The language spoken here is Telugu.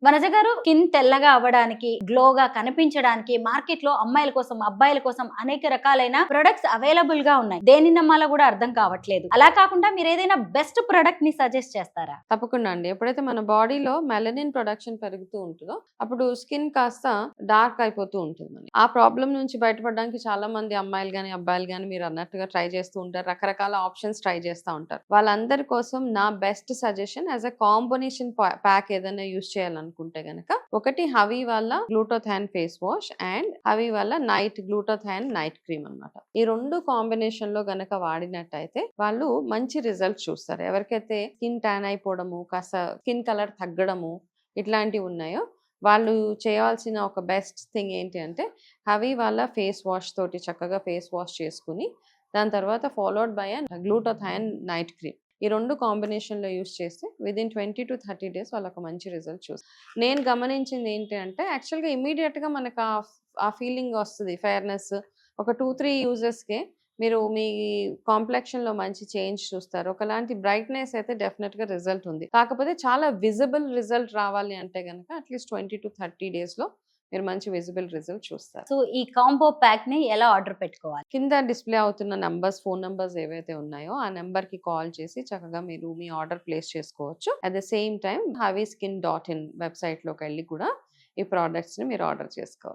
వనజ గారు, స్కిన్ తెల్లగా అవ్వడానికి, గ్లోగా కనిపించడానికి మార్కెట్ లో అమ్మాయిల కోసం, అబ్బాయిల కోసం అనేక రకాలైన ప్రొడక్ట్స్ అవైలబుల్ గా ఉన్నాయి. దేని నమ్మాలో కూడా అర్థం కావట్లేదు. అలా కాకుండా మీరు ఏదైనా బెస్ట్ ప్రొడక్ట్ ని సజెస్ట్ చేస్తారా? తప్పకుండా అండి. ఎప్పుడైతే మన బాడీలో మెలనిన్ ప్రొడక్షన్ పెరుగుతూ ఉంటుందో అప్పుడు స్కిన్ కాస్త డార్క్ అయిపోతూ ఉంటుంది. ఆ ప్రాబ్లం నుంచి బయటపడడానికి చాలా మంది అమ్మాయిలు గానీ అబ్బాయిలు గానీ మీరు అన్నట్టుగా ట్రై చేస్తూ ఉంటారు. రకరకాల ఆప్షన్స్ ట్రై చేస్తూ ఉంటారు. వాళ్ళందరి కోసం నా best suggestion as a combination pack ఏదైనా యూస్ చేయాలనుకుంటే గనక ఒకటి హవీ వాళ్ళ గ్లూటోథాన్ ఫేస్ వాష్ అండ్ హవీ వాళ్ళ నైట్ గ్లూటోథాన్ నైట్ క్రీమ్ అన్నమాట. ఈ రెండు కాంబినేషన్ లో గనక వాడినట్టయితే వాళ్ళు మంచి రిజల్ట్ చూస్తారు. ఎవరికైతే స్కిన్ ట్యాన్ అయిపోవడము, కాస్త స్కిన్ కలర్ తగ్గడము ఇట్లాంటివి ఉన్నాయో వాళ్ళు చేయాల్సిన ఒక బెస్ట్ థింగ్ ఏంటి అంటే హవీ వాళ్ళ ఫేస్ వాష్ తోటి చక్కగా ఫేస్ వాష్ చేసుకుని దాని తర్వాత ఫాలోడ్ బై గ్లూటోథాన్ నైట్ క్రీమ్. ఈ రెండు కాంబినేషన్లో యూస్ చేస్తే విదిన్ 20 to 30 days వాళ్ళకు మంచి రిజల్ట్ చూస్తారు. నేను గమనించింది ఏంటి అంటే యాక్చువల్గా ఇమీడియట్గా మనకు ఆ ఫీలింగ్ వస్తుంది ఫెయిర్నెస్. ఒక 2-3 యూజెస్కే మీరు మీ కాంప్లెక్షన్లో మంచి చేంజ్ చూస్తారు. ఒకలాంటి బ్రైట్నెస్ అయితే డెఫినెట్గా రిజల్ట్ ఉంది. కాకపోతే చాలా విజిబుల్ రిజల్ట్ రావాలి అంటే కనుక అట్లీస్ట్ 20 to 30 daysలో మీరు మంచి విజిబుల్ రిజల్ట్ చూస్తారు. సో ఈ కాంబో ప్యాక్ ని ఎలా ఆర్డర్ పెట్టుకోవాలి? కింద డిస్ప్లే అవుతున్న నంబర్స్, ఫోన్ నంబర్స్ ఏవైతే ఉన్నాయో ఆ నెంబర్ కి కాల్ చేసి చక్కగా మీరు మీ ఆర్డర్ ప్లేస్ చేసుకోవచ్చు. At the same time HaviSkin.in website లోకి వెళ్ళి కూడా ఈ ప్రోడక్ట్స్ ని మీరు ఆర్డర్ చేసుకోవచ్చు.